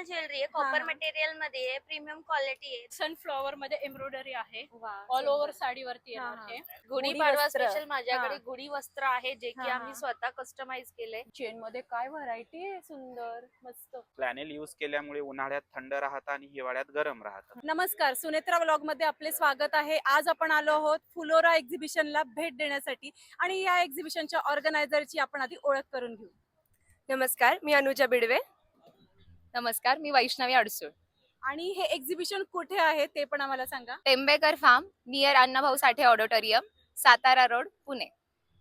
Jewellery आहे, copper material मध्ये आहे, प्रीमियम क्वालिटी आहे. सनफ्लॉवर मध्ये एम्ब्रॉयडरी आहे, वा, ऑल ओव्हर सुंदर. साडीवरती हा, येणार हा. हे. गुढीपाडवा वस्त्र. स्पेशल माझ्याकडे हा. गुढी वस्त्र आहे जे की हा, आम्ही हा. स्वतः कस्टमाइज केलंय. चेन मध्ये काय व्हरायटी आहे, सुंदर मस्त. फ्लॅनेल यूज केल्यामुळे उन्हाळ्यात थंड राहतं आणि हिवाळ्यात गरम राहतं. नमस्कार, सुनेत्रा व्लॉग मध्ये आपले स्वागत आहे. आज आपण आलो आहोत फुलोरा एक्झिबिशनला भेट देण्यासाठी आणि या एक्झिबिशनच्या ऑर्गनायझरची आपण आधी ओळख करून घेऊ. नमस्कार, मी अनुजा बिडवे. नमस्कार, मी वैष्णवी अडसूळ. आणि हे एक्झिबिशन कुठे आहे ते पण आम्हाला सांगा. Tembekar form near Annabhau Sathe auditorium, Satara road, Pune.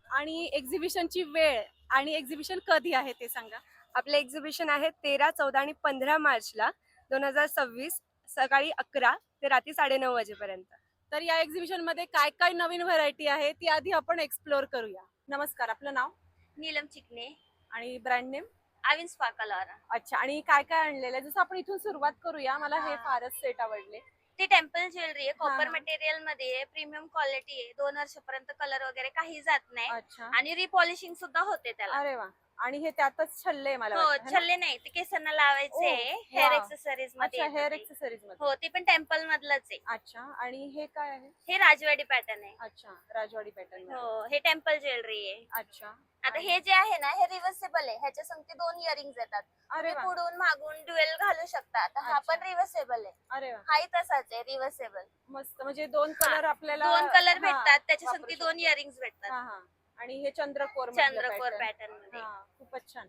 आणि एक्झिबिशनची वेळ आणि एक्झिबिशन कधी आहे ते सांगा. आपले एक्झिबिशन आहे 13, 14 आणि 15 मार्चला 2026 सकाळी 11 ते रात्री 9:30 वाजेपर्यंत. तर या एक्झिबिशन मध्ये काय काय नवीन व्हरायटी आहे ती आधी आपण एक्सप्लोर करूया. नमस्कार, आपलं नाव नीलम चिकणे, आणि ब्रँड नेम. आविन स्पार्कलवाला. अच्छा, आणि काय काय आणलेलं आहे जसं आपण इथून सुरुवात करूया. मला हे फारच सेट आवडले. ती टेम्पल ज्वेलरी आहे, कॉपर हा. मटेरियल मध्ये आहे, प्रीमियम क्वालिटी आहे. 2 वर्षापर्यंत कलर वगैरे काही जात नाही अच्छा, आणि रिपॉलिशिंग सुद्धा होते त्याला. अरे वा. आणि हे त्यातच छल्ले मला हो, वाटतं, है ना? छल्ले नाही, ते केसांना लावायचे ओ, हेअर वा. एक्सेसरीज मध्ये अच्छा, हेअर येतं ते. एक्सेसरीज मध्ये. हो, ते पण टेम्पल मधलंच आहे. अच्छा, आणि हे काय आहे? हे राजवाडी पॅटर्न आहे. अच्छा, राजवाडी पॅटर्न. हो, हे टेम्पल ज्वेलरी आहे. अच्छा, आता हे जे आहे ना, हे रिव्हर्सेबल आहे. ह्याच्या संगती 2 इयरिंग्स येतात. अरे तुम्ही वा, पुढून मागून ड्युएल घालू शकता. आता हा अच्छा. पण रिव्हर्सेबल आहे. अरे वा, हाही तसाच आहे, रिव्हर्सेबल. मस्त. म्हणजे 2 कलर आपल्याला 2 कलर हा, भेटतात, त्याच्या वापरू संगती शकतो. 2 इयरिंग्स भेटतात. हा हा. आणि हे चंद्रकोर चंद्रकोर पॅटर्न मध्ये. खूपच छान.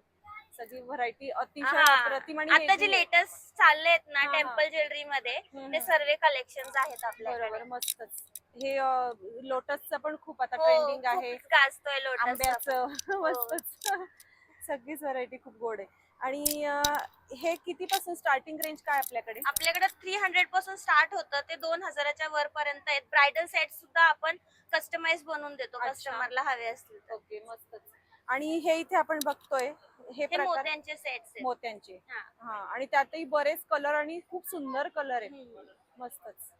सगळी व्हरायटी अतिशय हा. अप्रतिम. आणि आता हे जे जे- लेटेस्ट चाललेत ना हा, हा. टेम्पल ज्वेलरी मध्ये, हम्म, ते सर्व कलेक्शन आहेत बरोबर, आपल्याकडे. मस्तच. हे लोटसचं पण खूप आता हो, ट्रेंडिंग आहे. खूप गाजतोय लोटस. आंब्याचं मस्तच. सगळीच व्हरायटी खूप गोड आहे. आणि हे कितीपासून स्टार्टिंग रेंज काय आपल्याकडे? आपल्याकडे 300 पासून स्टार्ट होतं ते 2000च्या वर पर्यंत आहेत. ब्रायडल सेट सुद्धा आपण कस्टमाइज बनवून देतो अच्छा. कस्टमरला हवे असतील तर. ओके, मस्तच. आणि हे इथे आपण बघतोय हे हे प्रकार मोत्यांचे सेट्स आहेत. मोत्यांचे. हा. हा, आणि त्यातही बरेच कलर आणि खूप सुंदर कलर आहेत. हम्म. मस्तच.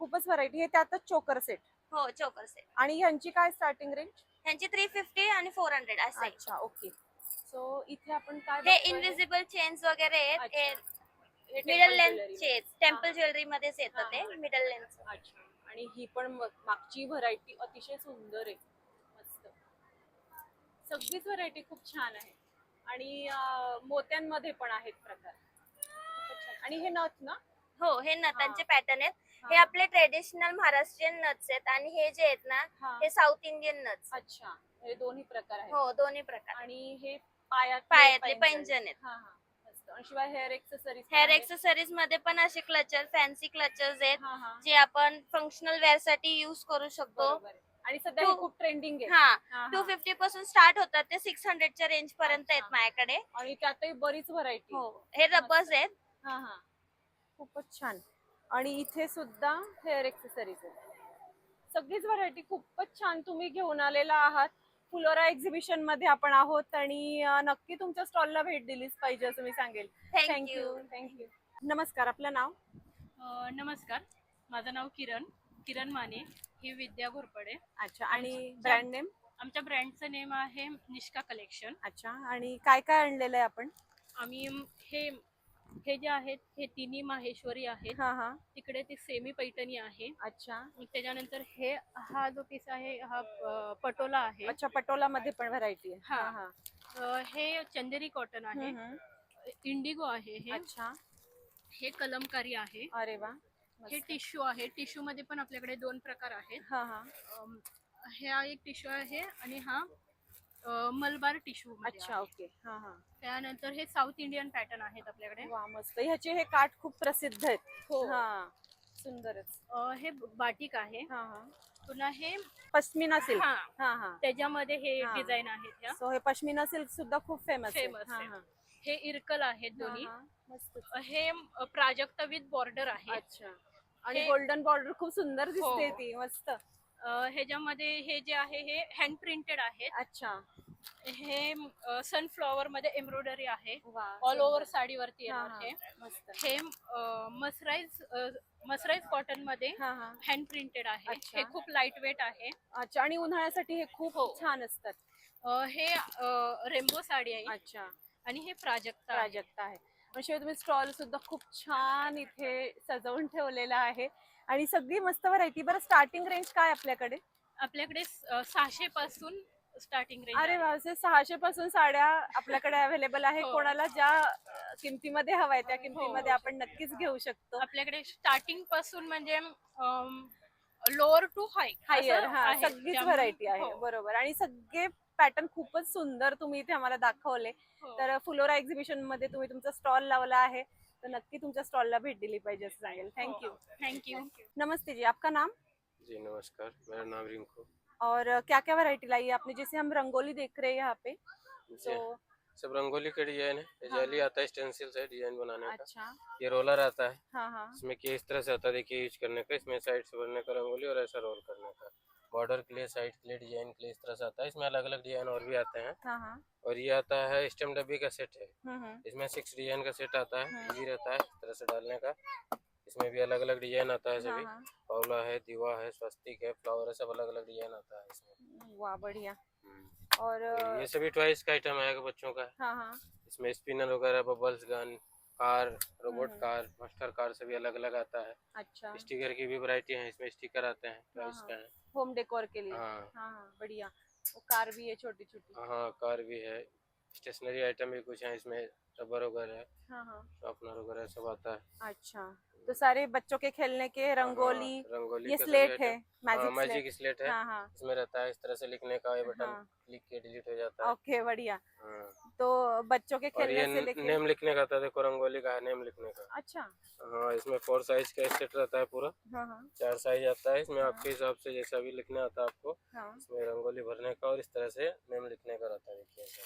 खूपच व्हरायटी. हे त्यातच चोकर सेट. हो, चोकर सेट. आणि ह्यांची काय स्टार्टिंग रेंज? ह्यांची 350 आणि 400 असं आहे. अच्छा, ओके. सो इथे आपण काय हे बघतोय? इनविजिबल चेन्स वगैरे आहेत. अच्छा. हे middle temple length jewelry. Chains temple jewellery मध्येच येतं हा, ते हा. Middle length. अच्छा. आणि ही पण मागची व्हरायटी अतिशय सुंदर आहे. मस्त. सगळीच व्हरायटी खूप छान आहे. आणि मोत्यांमध्ये पण आहेत प्रकार. खूपच छान. आणि हे नथ ना? हो, हे नथांचे पॅटर्न आहेत. हा. हे आपले ट्रेडिशनल महाराष्ट्रीयन नट्स आहेत आणि हे जे आहेत ना, हा. हे साऊथ इंडियन नट्स. अच्छा, हे दोन्ही प्रकार आहेत. हो, दोन्ही प्रकार. आणि हे पायातले पैंजण आहेत. हा हा, मस्त. आणि शिवाय हेअर एक्सेसरीज. हेअर एक्सेसरीज मध्ये पण असे क्लचर, फॅन्सी क्लचर्स आहेत हा हा, जे आपण फंक्शनल वेअर साठी युज करू शकतो. बरोबर आहे. आणि सध्या हे तू- खूप ट्रेंडिंग आहे. हा, हा, हा. 250 पासून स्टार्ट होतात ते 600च्या रेंज पर्यंत आहेत अच्छा. माझ्याकडे. आणि त्यातही बरीच व्हरायटी. हो, हे रबर्स आहेत. हा हा, खूपच छान. आणि इथे सुद्धा हेअर एक्सेसरीज आहेत. सगळीच व्हरायटी खूपच छान तुम्ही घेऊन आलेला आहात. फुलोरा एक्झिबिशन मध्ये आपण आहोत आणि नक्की तुमच्या स्टॉलला भेट दिलीच पाहिजे असं मी सांगेल. थँक्यू. थँक्यू. नमस्कार, आपलं नाव? नमस्कार, माझं नाव किरण माने, ही विद्या घोरपडे. अच्छा. आणि ब्रँड नेम? आमच्या ब्रँडचं नेम आहे निष्का कलेक्शन. अच्छा. आणि काय काय आणलेलं आहे आपण? आम्ही हे जे आहेत हे तिन्ही माहेश्वरी आहेत. हा हा, तिकडे ती सेमी पैठणी आहे. अच्छा. मग त्याच्यानंतर हा जो पीस आहे हा पटोला आहे. अच्छा, पटोला मध्ये पण व्हरायटी आहे. हा. हा हा. हे चंदेरी कॉटन आहे. हम्म, हम्म. इंडिगो आहे हे. अच्छा. हे कलमकारी आहे. अरे वा, हे मस्त. टिश्यू आहे. टिश्यू मध्ये पण आपल्याकडे 2 प्रकार आहेत. हा हा, हा एक टिश्यू आहे आणि हा मलबार टिश्यू. अच्छा, ओके. हा हा, त्यानंतर हे साऊथ इंडियन पॅटर्न आहेत आपल्याकडे. वा, मस्त. ह्याचे हे काठ खूप प्रसिद्ध आहेत. हो. हा, सुंदरच. हे बाटिक आहे. हा हा, पुन्हा हे पश्मिना सिल्क. हा, हा हा. त्याच्यामध्ये हे हा. डिझाईन आहेत ह्या. सो हे पश्मिना सिल्क सुद्धा खूप फेमस आहे. Famous हा आहे. हा, हे इरकल आहेत दोन्ही. हा, हा. मस्त. हे प्राजक्त विथ बॉर्डर आहे. अच्छा. आणि हे- गोल्डन बॉर्डर खूप सुंदर दिसते हो. ती. मस्त. ह्याच्यामध्ये हे जे आहे हे हँड प्रिंटेड आहेत. अच्छा. हे सनफ्लॉवर मध्ये एम्ब्रॉयडरी आहे. वा, ऑल ओव्हर सुंदर. साडीवरती हा, येणार हा. हे. मस्त. हे मसराईज कॉटन मध्ये हा हा, हँड प्रिंटेड आहे. अच्छा. हे खूप लाईट वेट आहे. अच्छा. आणि उन्हाळ्यासाठी हे खूप हो. छान असतात. हे रेनबो साडी आहे अच्छा. आणि हे प्राजक्ता आहे. प्राजक्ता आहे. पण शिवाय तुम्ही स्टॉल सुद्धा खूप छान इथे सजवून ठेवलेला आहे आणि सगळी मस्त व्हरायटी. बरं स्टार्टिंग रेंज काय आपल्याकडे? आपल्याकडे 600 पासून स्टार्टिंग रेंज अरे आहे. वा, 600 पासून साड्या आपल्याकडे अवेलेबल आहे. हो. कोणाला ज्या किमतीमध्ये हवाय त्या किमतीमध्ये आपण नक्कीच घेऊ शकतो. आपल्याकडे स्टार्टिंग पासून म्हणजे लोअर टू हायर, हा सगळीच व्हरायटी आहे. बरोबर. आणि सगळे पॅटर्न खूपच सुंदर तुम्ही इथे आम्हाला दाखवले. तर फ्लोरा एक्झिबिशन मध्ये तुम्ही तुमचा स्टॉल लावला आहे, तर नक्की तुमच्या स्टॉलला भेट दिली पाहिजे असं सांगेल. थँक्यू. थँक्यू. नमस्ते जी, आपका नाम? जी नमस्कार, मेरा नाम रिंकू। और क्या क्या वैरायटी लाई है आपने? जैसे हम रंगोली देख रहे हैं यहाँ पे, जी, तो सब रंगोली का डिजाइन है। ये हाँ, जाली आता है, स्टेंसिल से डिजाइन बनाने का। अच्छा, ये रोलर आता है, हाँ हाँ, इसमें कि इस तरह से आता है, देखिए यूज करने का। इसमें साइड से भरने का रंगोली और ऐसा रोल करने का। बॉर्डर के लिए, साइड के लिए, डिजाइन के लिए इस तरह से आता है। इसमें अलग अलग डिजाइन और भी आते हैं। हाँ हाँ, और ये आता है स्टेम डब्बी का सेट है। हम्म, इसमें 6 डिजाइन का सेट आता है, हाँ। इजी रहता है इस तरह से डालने का। इसमें भी अलग अलग डिजाइन आता है हाँ सभी। हाँ, पौला है, दीवा है, स्वस्तिक है, फ्लावर है, सब अलग अलग डिजाइन आता है इसमें। वाह बढ़िया। हम्म। और ये सभी टॉयज का आइटम आएगा बच्चों का। हाँ हाँ, इसमें स्पिनर वगैरह, बबल्स गन, कार, रोबोट हम्म। कार, मास्टर कार सभी अलग अलग आता है। अच्छा, स्टिकर की भी वैरायटी है, इसमें स्टिकर आते हैं, टॉयज हाँ, का है। होम डेकोर के लिए। हाँ हाँ हाँ, बढ़िया। वो कार भी है छोटी छोटी। हाँ, कार भी है। स्टेशनरी आइटम भी कुछ है इसमें, रबर वगैरह, हाँ हाँ, शार्पनर वगैरह सब आता है। अच्छा, तो सारे बच्चों के खेलने के रंगोली। हाँ, रंगोली ये का सभी स्लेट है, आइटम। हाँ, मैजिक मैजिक स्लेट है। हाँ हाँ, इसमें रहता है इस तरह से लिखने का, ये बटन हाँ। क्लिक के डिलीट हो जाता है। ओके बढ़िया। हाँ। तो बच्चों के और खेलने ये से लेके नेम लिखने का आता है, देखो रंगोली का है नेम लिखने का। अच्छा, हाँ, इसमें 4 साइज का सेट रहता है पूरा। हाँ हाँ 4 साइज आता है इसमें, आपके हिसाब से जैसा भी लिखना आता है आपको। हाँ, इसमें रंगोली भरने का और इस तरह से नेम लिखने का रहता है, देखिए ऐसा।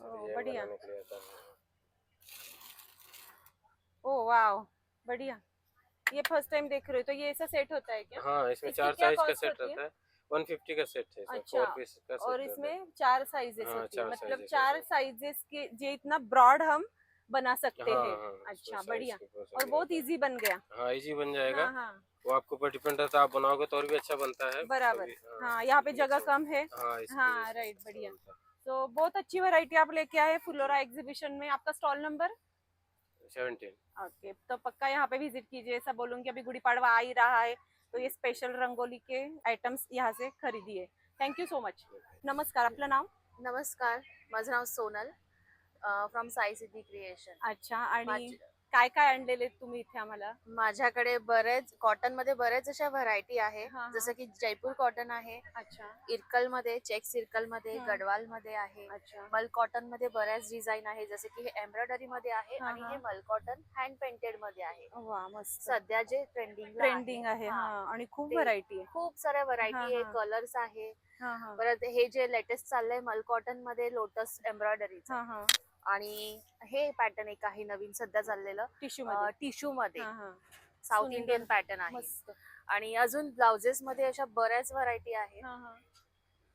ओ, डिजाइन बढ़िया। बनाने के लिए आता है। ओ वाओ, बढ़िया। ये फर्स्ट टाइम देख रहे हो, तो ये ऐसा सेट होता है क्या? हाँ, इसमें इसकी 4 क्या साइज का cost सेट होती है? रहता है। 150 का सेट है इसमें, अच्छा, 4 पीस का सेट और रहता है। इसमें 4 साइजेस हाँ, होती है, 4 मतलब sizes 4 होते साइजेस के जो इतना ब्रॉड हम बना सकते हाँ, हैं। हाँ, अच्छा उसमें बढ़िया। size के ऊपर से और भी बहुत रहता है। इजी बन गया। हाँ, इजी बन जाएगा। हाँ हाँ, वो आपके ऊपर डिपेंड रहता है, आप बनाओगे तो और भी अच्छा बनता है। बराबर। कभी- हाँ, यहाँ पे इसलिए जगह अच्छा कम है। हाँ, इसकी हाँ, वजह से राइट, अच्छा बढ़िया। बनता है। तो बहुत अच्छी वैरायटी आप लेके आए फ्लोरा एग्जीबिशन में। आपका स्टॉल नंबर? 17। ओके, तो पक्का यहाँ पे विजिट कीजिए। ऐसा बोलूंगी, अभी गुड़ी पाड़वा आ ही रहा है, तो ये स्पेशल रंगोली के आयटम्स यहाँ से खरीदिए। Thank you so much. नमस्कार, आपलं नाव? नमस्कार, माझं नाव Sonal from Sai city creation. अच्छा, आणि काय काय आणलेले तुम्ही इथे आम्हाला? माझ्याकडे बरेच कॉटन मध्ये बरेच अशा व्हरायटी आहे, हा, हा. जसं की जयपूर कॉटन आहे, अच्छा इरकल मध्ये, चेक सिरकल मध्ये, हं. गडवाल मध्ये आहे, अच्छा, मल कॉटन मध्ये बऱ्याच डिझाईन आहे, जसे की हे एम्ब्रॉयडरी मध्ये आहे हा, आणि हा. हे मल कॉटन हँड पेंटेड मध्ये आहे. वा मस्त. सध्या जे ट्रेंडिंग ट्रेंडिंग आहे. हा, आणि खूप ते- व्हरायटी आहे. खूप साऱ्या हा, व्हरायटी आहे, हा. कलर्स आहे. हा हा परत हे जे लेटेस्ट चाललंय मल कॉटन मध्ये लोटस एम्ब्रॉयडरी हा हा, आणि हे पॅटर्न एक आहे नवीन सध्या चाललेलं टिश्यू मध्ये. टिश्यू मध्ये, हा हा, साऊथ सुंदर. इंडियन पॅटर्न आहे. मस्त. आणि अजून ब्लाउजेस मध्ये अशा बऱ्याच व्हरायटी आहेत. हा हा,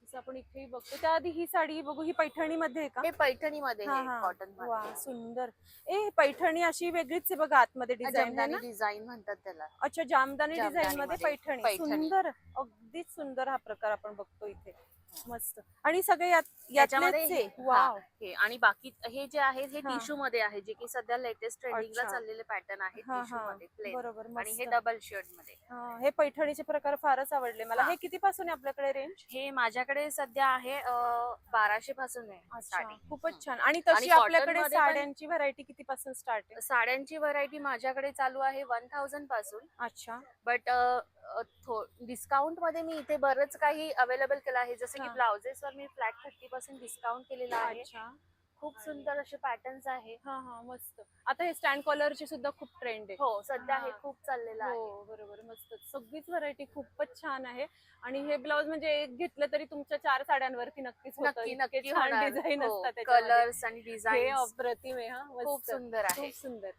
जसं आपण इथेही बघतो. त्याआधी ही साडी बघू, ही पैठणी मध्ये आहे का? हे पैठणी मध्ये, हा हा, कॉटन वा मध्ये सुंदर. ए, पैठणी अशी वेगळीच आहे बघा, आतमध्ये डिझाईन आहे जामदानी ना? डिझाईन म्हणतात त्याला. अच्छा, जामदानी डिझाईन जामदानी मध्ये मध्ये पैठणी. पैठणी. सुंदर, अगदीच सुंदर हा प्रकार आपण बघतो इथे. मस्त. आणि सगळे याच्यामध्ये यातलेच आहे. हे- वाव. हे आणि बाकी हे जे आहे हे हा. टिश्यू मध्ये आहे, जे की सध्या लेटेस्ट ट्रेंडिंगला अच्छा. चाललेले पॅटर्न आहे हा टिश्यू हा, मध्ये प्लेन. बरोबर. आणि मस्त. हे डबल शर्ट मध्ये. हा, हे पैठणीचे प्रकार फारच आवडले मला. हा. हे किती पासून आहे आपल्याकडे रेंज? हे माझ्याकडे सध्या आहे 1200 पासून आहे अच्छा, स्टार्टिंग. खूपच छान. आणि तशी आणि cotton आपल्याकडे मध्ये पण- साड्यांची व्हरायटी किती पासून स्टार्ट आहे? साड्यांची व्हरायटी माझ्याकडे चालू आहे 1000 पासून. अच्छा, बट डिस्काउंट मध्ये मी इथे बरंच काही अवेलेबल केलं आहे, जसं की हा. ब्लाउजेस वर मी फ्लॅट 30% डिस्काउंट केलेला आहे. अच्छा. खूप सुंदर असे पॅटर्न्स आहे. हा हा, मस्त. आता हे स्टँड कॉलरचे सुद्धा खूप ट्रेंड आहे. हो, सध्या हे हा. खूप चाललेलं आहे. हो बरोबर, मस्त. सगळीच व्हरायटी खूपच छान आहे. आणि हे ब्लाउज म्हणजे एक घेतलं तरी तुमच्या 4 साड्यांवरती नक्कीच होतं. नक्की इतके नक्की छान होणार. डिझाईन हो, असतात त्याच्यामध्ये. कलर्स आणि हे डिझाईन अप्रतिम आहे. हा, खूप मस्त. सुंदर आहे. खूप सुंदर.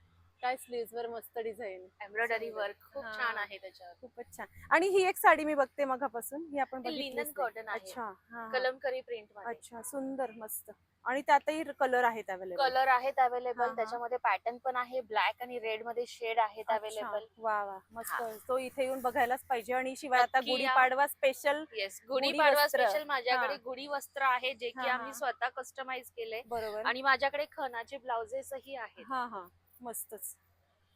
काय स्लीव्स वर मस्त डिझाईन. एम्ब्रॉयडरी सुंदर. वर्क खूप हा. छान आहे त्याच्यावर. खूपच छान. आणि ही एक साडी मी बघते मगापासून, ही आपण ते बघितलीच लिनन नाही. कॉटन आहे. अच्छा, हा, हा. कलमकरी प्रिंट मध्ये. अच्छा, सुंदर, मस्त. आणि त्यातही कलर आहेत अवेलेबल. कलर आहेत हा, अवेलेबल, हा. त्याच्यामध्ये पॅटर्न पण आहे, ब्लॅक आणि रेड मध्ये शेड आहेत अवेलेबल. वा वा मस्त. हा. तो इथे येऊन बघायलाच पाहिजे. आणि शिवाय आता नक्की या. गुढीपाडवा स्पेशल. येस, गुढी गुढीपाडवा वस्त्र. स्पेशल माझ्याकडे हा. गुढी वस्त्र आहे जे की हा, आम्ही हा. स्वतः कस्टमाइज केले बरोबर. आणि माझ्याकडे खणाचे ब्लाउजेसही आहेत. हा हा मस्तच,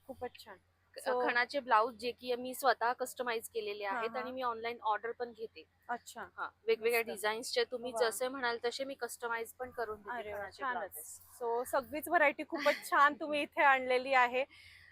खूपच छान. So- खणाचे ब्लाउज जे की मी स्वतः कस्टमाइज केलेले हा, आहेत हा. आणि मी ऑनलाईन ऑर्डर पण घेते. अच्छा. हा, वेगवेगळ्या मस्त. डिझाईन्सचे तुम्ही वा. जसे म्हणाल तसे मी कस्टमाइज पण करून देते अरे वा, खणाचे छानच. ब्लाउजेस. सो सगळीच व्हरायटी खूपच छान तुम्ही इथे आणलेली आहे.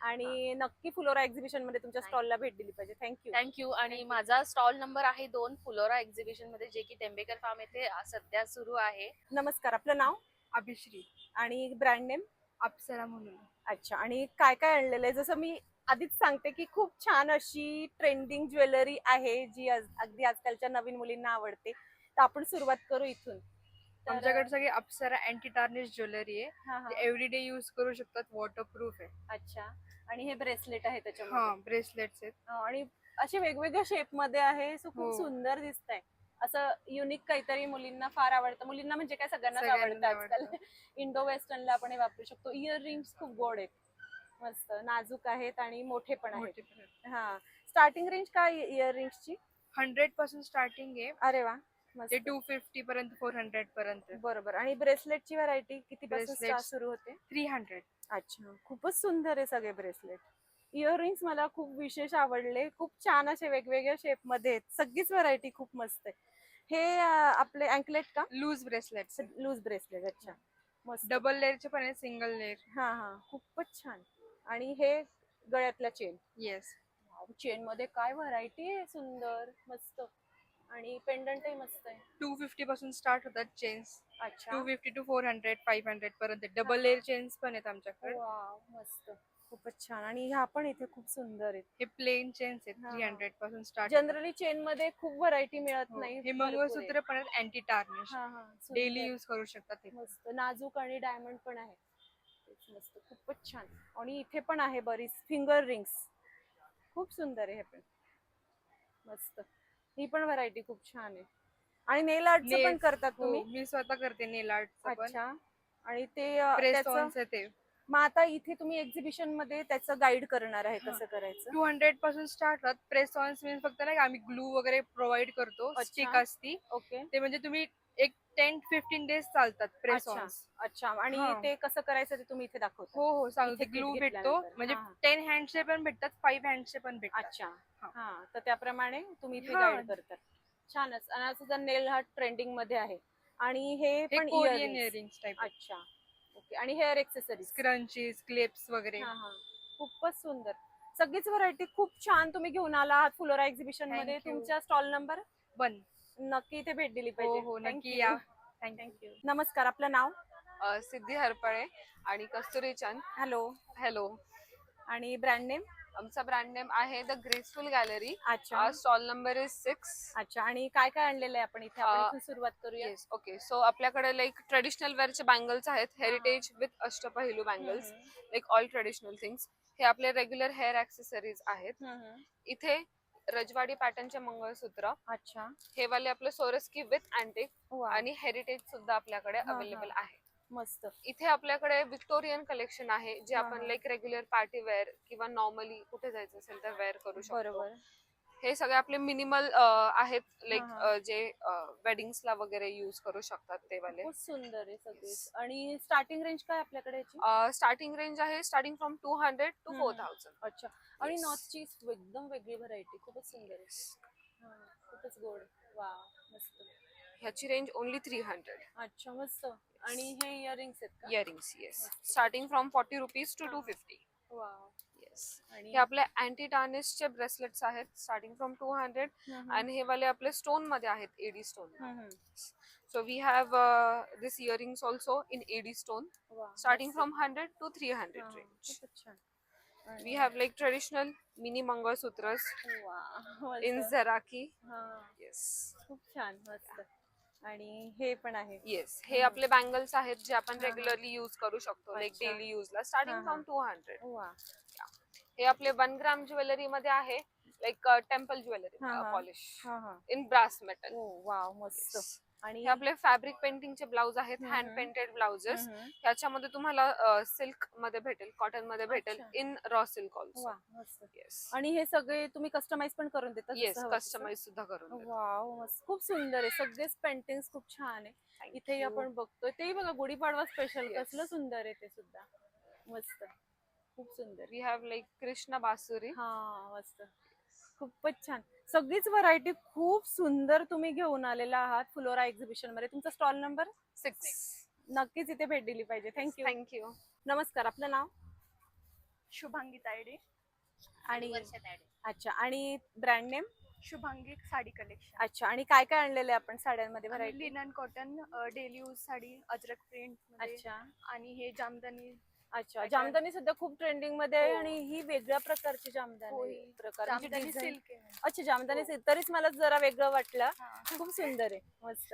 आणि नक्की फ्लोरा एक्झिबिशन मध्ये तुमच्या Thank स्टॉलला भेट दिली पाहिजे. थँक्यू. थँक्यू. आणि माझा स्टॉल नंबर आहे 2 फुलोरा एक्झिबिशन मध्ये जे की टेंबेकर फार्म येथे सध्या सुरू आहे. नमस्कार, आपलं नाव अभिश्री आणि ब्रँड नेम? अप्सरा म्हणून. अच्छा. आणि काय काय आणलेलं आहे? जसं मी आधीच सांगते की खूप छान अशी ट्रेंडिंग ज्वेलरी आहे जी अगदी आजकालच्या नवीन मुलींना आवडते. तर आपण सुरुवात करू इथून. तर- आमच्याकडे सगळी अप्सरा अँटी टार्निश ज्वेलरी आहे. हा, हा. एव्हरीडे यूज करू शकतात, वॉटरप्रूफ आहे. अच्छा. आणि हे ब्रेसलेट आहे हा, त्याच्यामध्ये. ब्रेसलेट्स आहेत. आणि असे वेगवेगळ्या शेप मध्ये आहे. सो खूप हो. सुंदर दिसतंय. असं युनिक काहीतरी मुलींना फार आवडतं. मुलींना म्हणजे काय सगळ्यांनाच आवडतं सगळ्यांना आजकाल. आवडतं. इंडो वेस्टर्नला आपण हे वापरू शकतो. इयर रिंग्स खूप गोड आहेत, मस्त नाजूक आहेत आणि मोठे पण आहेत. मोठे पण हा. स्टार्टिंग रेंज काय इयर रिंग्सची? 100 पासून स्टार्टिंग आहे. अरे वा, मस्त. ते 250 पर्यंत 400 पर्यंत. बरोबर. आणि ब्रेसलेटची व्हरायटी किती पासून Bracelets. सुरू होते? 300. अच्छा, खूपच सुंदर आहे सगळे ब्रेसलेट. इयर रिंग्स मला खूप विशेष आवडले. खूप छान असे वेगवेगळ्या शेप मध्ये आहेत. सगळीच व्हरायटी खूप मस्त आहे. हे आपले अँकलेट का? Loose bracelets. Loose bracelet. अच्छा, मस्त. डबल लेअरचे पण आहे, सिंगल लेअर. हा हा, खूपच छान. आणि हे गळ्यातल्या चेन. येस. चेन मध्ये काय व्हरायटी आहे, सुंदर मस्त. आणि पेंडंटही मस्त आहे. 250 पासून स्टार्ट होतात चेन्स. अच्छा. 250 to 400, 500 पर्यंत. डबल लेअर चेन्स पण आहेत आमच्याकडे. वाव, मस्त, खूपच छान. आणि ह्या पण इथे खूप सुंदर आहेत. हे प्लेन चेन्स आहेत, हा. 300 पासून स्टार्ट. जनरली चेन मध्ये खूप व्हरायटी मिळत नाही. हे भरपूर आहे. मंगळसूत्र पण आहेत अँटी टार्निश. हा हा, डेली सुंदर. यूज करू शकतात ते. मस्त नाजूक आणि डायमंड पण आहे. तेच मस्त, खूपच छान. आणि इथे पण आहे बरीच फिंगर रिंग्स, खूप सुंदर आहे हे पण, मस्त. ही पण व्हरायटी खूप छान आहे. आणि नेल आर्टचं पण Nails. करतात हो, तुम्ही? मी स्वतः करते नेल आर्टचं पण. अच्छा. आणि ते प्रेस त्याचं ऑन्स आहे ते. मग आता इथे तुम्ही एक्झिबिशन मध्ये त्याचं गाईड करणार आहे कसं करायचं? 200 पासून स्टार्ट होतात. प्रेस ऑन्स मीन्स फक्त नाही का आम्ही ग्लू वगैरे प्रोव्हाइड करतो. अच्छा. स्टिक असती ओके. ते, म्हणजे तुम्ही एक 10-15 डेज चालतात प्रेस अच्छा. ऑन्स. अच्छा. आणि हा. ते कसं करायचं ते तुम्ही इथे दाखवता? हो हो, सांगते. इथे ग्लू kit भेटतो, घेतल्यानंतर. म्हणजे हा, हा. 10 हँड्सचे पण भेटतात, 5 हँड्सचे पण भेटतात. अच्छा. हा. हा, तर त्याप्रमाणे तुम्ही इथे हा. गाईड करतात. छानच. आणि सुद्धा नेल हार्ट ट्रेंडिंग मध्ये आहे. आणि हे हे पण कोरियन इयरिंग्स. Earrings type. अच्छा, ओके. आणि हेअर एक्सेसरीज. स्क्रंचीज, क्लिप्स वगैरे. हा हा, खूपच सुंदर. सगळीच व्हरायटी खूप छान तुम्ही घेऊन आला आहात फ्लोरा एक्झिबिशन मध्ये. Thank you. तुमच्या स्टॉल नंबर? 1. नक्की इथे भेट दिली हो पाहिजे. हो, Thank नक्की you. या. थँक्यू. थँक्यू. नमस्कार, आपलं नाव? सिद्धी हरपळे आणि कस्तुरी चंद. हॅलो. हॅलो. आणि ब्रँड नेम? आमचा ब्रँड नेम आहे द ग्रेसफुल गॅलरी. अच्छा. Stall number is 6. अच्छा. आणि काय काय आणलेलं आहे आपण इथे? आपण इथून सुरुवात करूया. Yes, okay. सो आपल्याकडे लाईक ट्रेडिशनल वेअरचे बँगल्स आहेत, हेरिटेज विथ अष्टपैलू bangles, like all traditional things. हे आपले रेग्युलर हेअर ॲक्सेसरीज आहेत. इथे रजवाडी पॅटर्नचे मंगळसूत्र. अच्छा. हे वाले आपले सोरस्की विथ अँटिक वा, आणि हेरिटेज सुद्धा आपल्याकडे हा, हा. अवेलेबल आहे. मस्त. इथे आपल्याकडे विक्टोरियन कलेक्शन आहे जे हा, आपण हा. लाईक रेग्युलर पार्टी वेअर किंवा नॉर्मली कुठे जायचं असेल तर वेअर करू शकतो. बरोबर. हे सगळे आपले मिनिमल आहेत, हा, लाईक जे वेडिंग्सला वगैरे यूज करू शकतात ते वाले. खूप सुंदर आहे सगळे. आणि स्टार्टिंग रेंज काय आपल्याकडे याची? स्टार्टिंग रेंज आहे स्टार्टिंग फ्रॉम 200 to 4000. अच्छा. आणि Yes. नॉटची एकदम वेगळी व्हरायटी, खूपच सुंदर आहे. हा, खूपच गोड. वा, मस्त. ह्याची रेंज ओनली 300. अच्छा, मस्त. आणि हे इयरिंग्स आहेत का? Earrings. Yes, starting from 40 rupees to 250. वा. येस. आणि हे आपले अँटी टार्निशचे ब्रेसलेट्स आहेत स्टार्टिंग फ्रॉम 200. आणि हे वाले आपले स्टोन मध्ये आहेत, AD stone. So we have this earrings also in AD stone, starting from 100 to 300 range. खूपच छान. We have like traditional mini mangalsutras वा, in मस्त. Zaraki. हा, Yes. खूप छान, मस्त. आणि हे पण आहे. Yes. हे आपले बँगल्स आहेत जे आपण रेग्युलरली यूज करू शकतो, लाईक अच्छा. डेली यूजला, स्टार्टिंग फ्रॉम 200. वा. हे आपले 1 ग्राम ज्वेलरी मध्ये आहे, लाईक टेम्पल ज्वेलरी हा, हा. पॉलिश हा हा. In brass metal. Oh wow, मस्त. आणि हे आपले फॅब्रिक पेंटिंगचे ब्लाउज आहेत, हम्म, हँड पेंटेड ब्लाउजेस. हम्म. ह्याच्यामध्ये तुम्हाला सिल्क मध्ये भेटेल, कॉटन मध्ये भेटेल, अच्छा. In raw silk also. वा मस्त. येस आणि हे सगळे तुम्ही कस्टमाइज पण करून देता येस, जसं हवं तसं? कस्टमाइज सुद्धा करून देतो. वाव मस्त, खूप सुंदर आहे. सगळेच पेंटिंग्स खूप छान आहे. Thank इथे you. आपण बघतोय ते बघा, गुढीपाडवा स्पेशल Yes. कसलं सुंदर आहे ते सुद्धा. मस्त, खूप सुंदर. वी हॅव लाईक कृष्ण बासुरी. हा मस्त, खूपच छान. सगळीच व्हरायटी खूप सुंदर तुम्ही घेऊन आलेला आहात फ्लोरा एक्झिबिशन मध्ये. तुमचा स्टॉल नंबर 6. नक्कीच इथे भेट दिली पाहिजे. थँक्यू. थँक्यू. नमस्कार, आपलं नाव? शुभांगी तायडे, आणि अच्छा, आणि brand name? Shubhangi sari collection. अच्छा, आणि काय काय आणलेलं आहे आपण साड्यांमध्ये variety? Linen cotton, daily use sari, Ajrak print अच्छा आणि हे जामदानी. अच्छा, जामदानी सध्या खूप ट्रेंडिंग मध्ये आहे. हो. आणि ही वेगळ्या प्रकारची हो, जामदानी ही प्रकारची जामदानी डिझाईन. सिल्क आहे. अच्छा, जामदानी silk. तरीच मला जरा वेगळं वाटलं. हा. खूप सुंदर आहे, मस्त.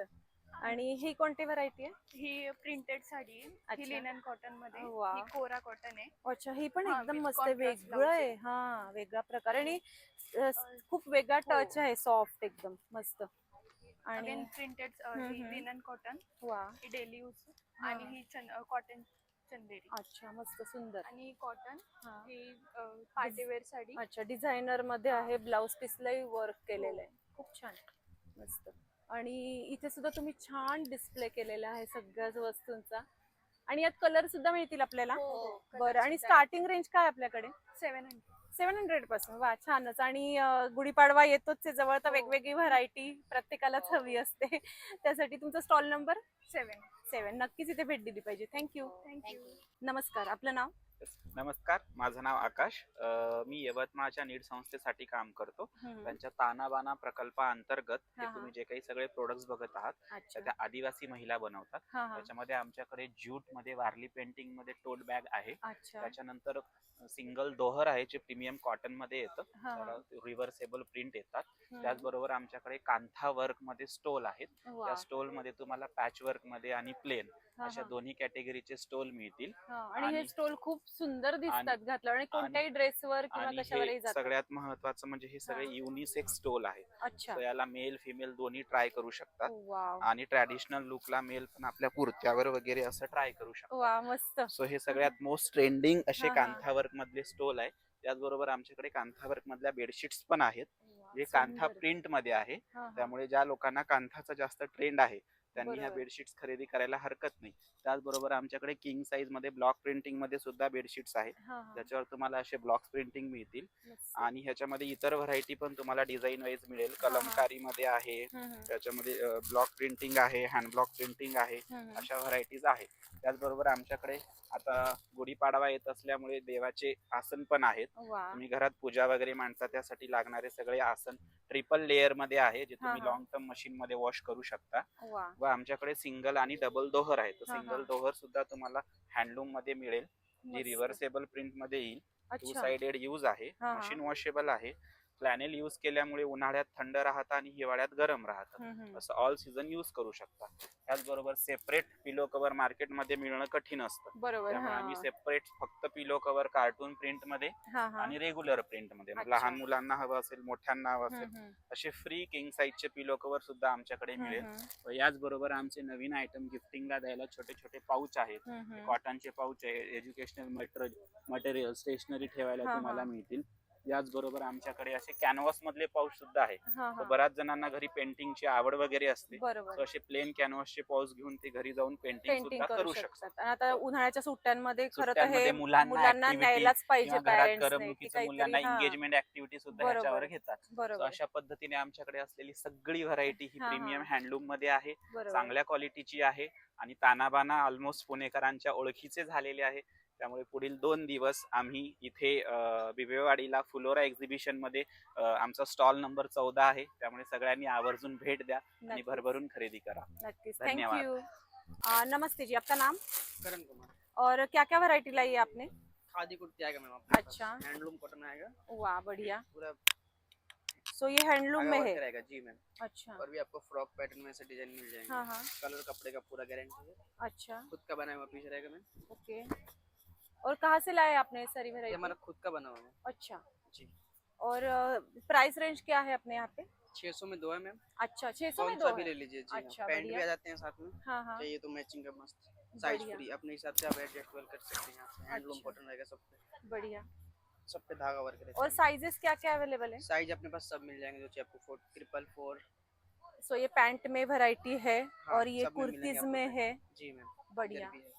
आणि ही कोणती व्हरायटी आहे? ही प्रिंटेड साडी आहे. अच्छा. ही लिनन कॉटन मध्ये, वा. ही कोरा कॉटन आहे. अच्छा, ही पण हा, एकदम with मस्त आहे, contrast वेगळं blouse आहे. हा, वेगळा प्रकार. आणि खूप वेगळा हो. टच आहे, सॉफ्ट एकदम मस्त. आणि अगेन प्रिंटेड हम्म. लिनन कॉटन, वा. ही डेली यूज. आणि ही कॉटन चंदेरी. अच्छा, मस्त सुंदर. आणि कॉटन हा. ही पार्टीवेअर साडी. अच्छा, डिझायनर मध्ये आहे, ब्लाउज पीसलाही वर्क केलेलं आहे. खूप छान, मस्त. आणि इथे सुद्धा तुम्ही छान डिस्प्ले केलेला आहे सगळ्याच वस्तूंचा. आणि यात कलर सुद्धा मिळतील आपल्याला? हो, बरं. आणि स्टार्टिंग रेंज काय आपल्याकडे? 700. 700 पासून. वा, छानच. आणि गुढीपाडवा येतोच आहे जवळ, तर हो. वेगवेगळी व्हरायटी प्रत्येकालाच हो. हवी असते. त्यासाठी तुमचा स्टॉल नंबर 7. नक्कीच इथे भेट दिली पाहिजे. थँक्यू. थँक्यू. नमस्कार, आपलं नाव? नमस्कार, माझं नाव आकाश. मी यवतमाळच्या नीड संस्थेसाठी काम करतो. त्यांच्या तानाबाना प्रकल्पाअंतर्गत हा, हे हा. तुम्ही जे काही सगळे प्रोडक्ट्स बघत आहात अच्छा. त्या आदिवासी महिला बनवतात. हा, हा. त्याच्यामध्ये आमच्याकडे ज्यूट मध्ये वारली पेंटिंग मध्ये टोट बॅग आहे. अच्छा. त्याच्यानंतर सिंगल दोहर आहे जे प्रीमियम कॉटन मध्ये येतं. हा, हा. त्याला रिव्हर्सेबल प्रिंट येतात. हम्म. त्याचबरोबर आमच्याकडे कांथा वर्क मध्ये स्टोल आहेत. वा. त्या स्टोल मध्ये तुम्हाला पॅच वर्क मध्ये आणि प्लेन हा, अशा हा. दोन्ही कॅटेगरीचे स्टोल मिळतील. हा, आणि हे आणि- स्टोल खूप सुंदर दिसतात घातल्यावर, आणि कोणत्याही ड्रेसवर किंवा आणि कशावरही हे जातात. सगळ्यात महत्वाचं म्हणजे हे सगळे हा. युनिसेक्स स्टोल आहेत. अच्छा. So याला मेल फिमेल दोन्ही ट्राय करू शकतात. वाव. आणि ट्रॅडिशनल लुकला मेल पण आपल्या कुर्त्यावर वगैरे असं ट्राय करू शकतात. वा, मस्त. सो हे सगळ्यात मोस्ट ट्रेंडिंग असे हा, हा. कांथा वर्क मधले स्टोल आहे. त्याचबरोबर आमच्याकडे कांथा वर्क मधल्या बेडशीट्स पण आहेत वा, जे कांथा सुंदर. प्रिंट मध्ये आहे. हा, हा. त्यामुळे ज्या लोकांना कांथाचा जास्त ट्रेंड आहे त्यांनी ह्या बरोबर. बेडशीट्स खरेदी करायला हरकत नाही. त्याचबरोबर आमच्याकडे किंग साईज मध्ये ब्लॉक प्रिंटिंग मध्ये सुद्धा बेडशीट्स आहेत. हा, हा. त्याच्यावर तुम्हाला असे ब्लॉक्स प्रिंटिंग मिळतील. मस्त. आणि ह्याच्यामध्ये इतर व्हरायटी पण तुम्हाला डिझाईन वाईज मिळेल. कलमकारी मध्ये आहे, हम्म, त्याच्यामध्ये ब्लॉक प्रिंटिंग आहे, हँड ब्लॉक प्रिंटिंग आहे, हम्म. अशा व्हरायटीज आहेत. त्याचबरोबर आमच्याकडे आता गुढीपाडवा येत असल्यामुळे देवाचे आसन पण आहेत. वा. तुम्ही घरात पूजा वगैरे मांडता त्यासाठी लागणारे सगळे आसन ट्रिपल लेअर मध्ये आहे जे तुम्ही हा. लॉंग टर्म मशीन मध्ये वॉश करू शकता. वा. व आमच्याकडे सिंगल आणि डबल दोहर आहे. तर हा, हा. सिंगल दोहर सुद्धा तुम्हाला हँडलूम मध्ये मिळेल जी मस्त. रिव्हर्सेबल प्रिंट मध्ये येईल. टू अच्छा. साइडेड यूज आहे, हा, हा. मशीन वॉशेबल आहे. फ्लॅनेल यूज केल्यामुळे उन्हाळ्यात थंड राहतं आणि हिवाळ्यात गरम राहतं. हम्म, हम्म. असं ऑल सीझन यूज करू शकता. त्याचबरोबर सेपरेट पिलो कव्हर मार्केटमध्ये मिळणं कठीण असतं. बरोबर. त्यामुळे हा. आम्ही सेपरेट फक्त पिलो कव्हर कार्टून प्रिंट मध्ये हा, हा. आणि रेग्युलर प्रिंट मध्ये, अच्छा. लहान मुलांना हवं असेल, मोठ्यांना हवं असेल, हम्म, हम्म. असे फ्री किंग साईजचे पिलो कव्हर सुद्धा आमच्याकडे मिळेल. हम्म, व याचबरोबर आमचे नवीन आयटम गिफ्टिंगला द्यायला छोटे छोटे पाऊच आहेत. हम्म, हम्म. कॉटनचे पाऊच आहे, एज्युकेशनल मटेरियल स्टेशनरी ठेवायला हा, तुम्हाला हा. मिळतील. याचबरोबर आमच्याकडे असे कॅनव्हास मधले पाऊच सुद्धा आहे. हा, तर हा. बऱ्याच जणांना घरी पेंटिंगची आवड वगैरे असते. बरोबर. तर असे प्लेन कॅनव्हासचे पाऊच घेऊन ते घरी जाऊन पेंटिंग पेंटिंग सुद्धा करू करू शकतात. शकतात. आणि आता उन्हाळ्याच्या सुट्ट्यांमध्ये खरं तर सुट्ट्यांमध्ये हे मुलांना मुलांना activity न्यायलाच पाहिजे किंवा घरात पॅरेंट्सने, की करमणुकीचं मुलांना काहीतरी. हा. एंगेजमेंट ऍक्टिव्हिटी सुद्धा बरोबर. ह्याच्यावर घेतात. So बरोबर. अशा पद्धतीने आमच्याकडे असलेली सगळी व्हरायटी ही हा, हा. प्रीमियम हँडलूम मध्ये आहे. बरोबर. चांगल्या क्वालिटीची आहे आणि तानाबाना ऑलमोस्ट पुणेकरांच्या ओळखीचे झालेले आहे. त्यामुळे पुढील 2 दिवस आम्ही इथे बिबवेवाडीला फुलोरा एक्झिबिशन मध्ये आमचा स्टॉल नंबर 14 आहे. त्यामुळे सगळ्यांनी आवर्जून भेट द्या आणि नक्कीच. भरभरून खरेदी करा. नक्कीच. धन्यवाद. Thank you. नमस्ते जी, आपका नाम करण कुमार। और क्या क्या वैरायटी लाई है आपने? खादी कुर्ती आएगा मैम आपके पास। अच्छा। हैंडलूम कॉटन आएगा वाह, बढ़िया. पूरा सो ये हैंडलूम धागा में वर्क है? रहेगा जी मैम। अच्छा. और भी आपको फ्रॉक पैटर्न में से डिजाइन मिल जाएंगे। हाँ, हाँ. कलर कपड़े का पूरा गारंटी है। अच्छा. खुद का बना हुआ पीस रहेगा मैम। ओके. और कहाँ से लाए आपने सारी ये वैरायटी? हमारा खुद का बना हुआ है। अच्छा. जी। और प्राइस रेंज क्या है अपने यहाँ पे? 600 में 2 है मैम। अच्छा 600 में कौन दो सा भी है? ले लीजिए जी। अच्छा, पैंट भी बढ़िया। आ जाते हैं साथ में। हाँ हाँ चाहिए तो मैचिंग का मस्त साइज बढ़िया। फ्री अपने हिसाब से आप एडजस्टमेंट कर सकते हैं यहाँ से। हैंडलूम अच्छा। कॉटन रहेगा बढ़िया। सब पे धागा वर्क रहता और है। साइजेस क्या क्या अवेलेबल है? साइज अपने पास सब मिल जाएंगे जो चाहिए आपको 444। सो ये पैंट में वैरायटी है हाँ, और ये सब में मिलेंगे कुर्तीज आपको में पैंट। है। जी मैम। बढ़िया। इधर भी है।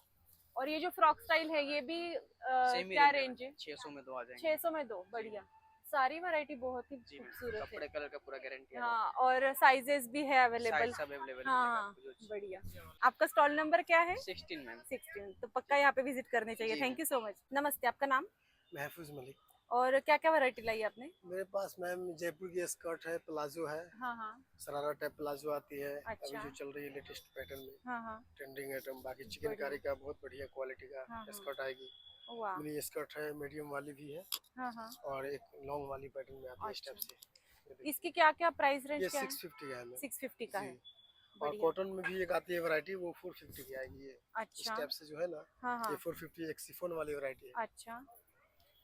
और ये जो फ्रॉक स्टाइल है ये भी सेम ही क्या रेंज रेंज है? 600 में 2 आ जाएंगे। 600 में दो। बढ़िया। सारी वैरायटी बहुत ही जी मैम। खूबसूरत है। कपड़े कलर का पूरा गारंटी है। हाँ और साइजेस भी है अवेलेबल। साइज सब अवेलेबल हाँ मिलेगा आपको। बढ़िया। आपका स्टॉल नंबर क्या है? 16 मैम। 16। तो पक्का यहाँ पे विजिट करने चाहिए। जी, थैंक यू सो मच। नमस्ते, आपका नाम महफूज मलिक। और क्या क्या वैरायटी लाई आपने? मेरे पास मैम जयपुर की स्कर्ट है, प्लाजो है, हाँ हाँ शरारा टाइप प्लाजो आती है। अच्छा। अभी जो चल रही है लेटेस्ट पैटर्न में, हाँ हाँ ट्रेंडिंग आइटम। बाकी चिकनकारी का बहुत बढ़िया क्वालिटी का हाँ, हाँ। स्कर्ट आएगी। वाह। मिनी स्कर्ट है, मीडियम वाली भी है हाँ हाँ और एक लॉन्ग वाली पैटर्न में आती है इस अच्छा। टाइप से। ये देखिए। इसकी क्या क्या प्राइस रेंज ये क्या है? 650 का है मैम। 650 का है। जी। और बढ़िया। कॉटन में भी एक आती है वैरायटी, वो 450 की आएगी। ये इस अच्छा टाइप से जो है ना, हाँ हाँ ये 450 एक शिफॉन वाली वैरायटी है। अच्छा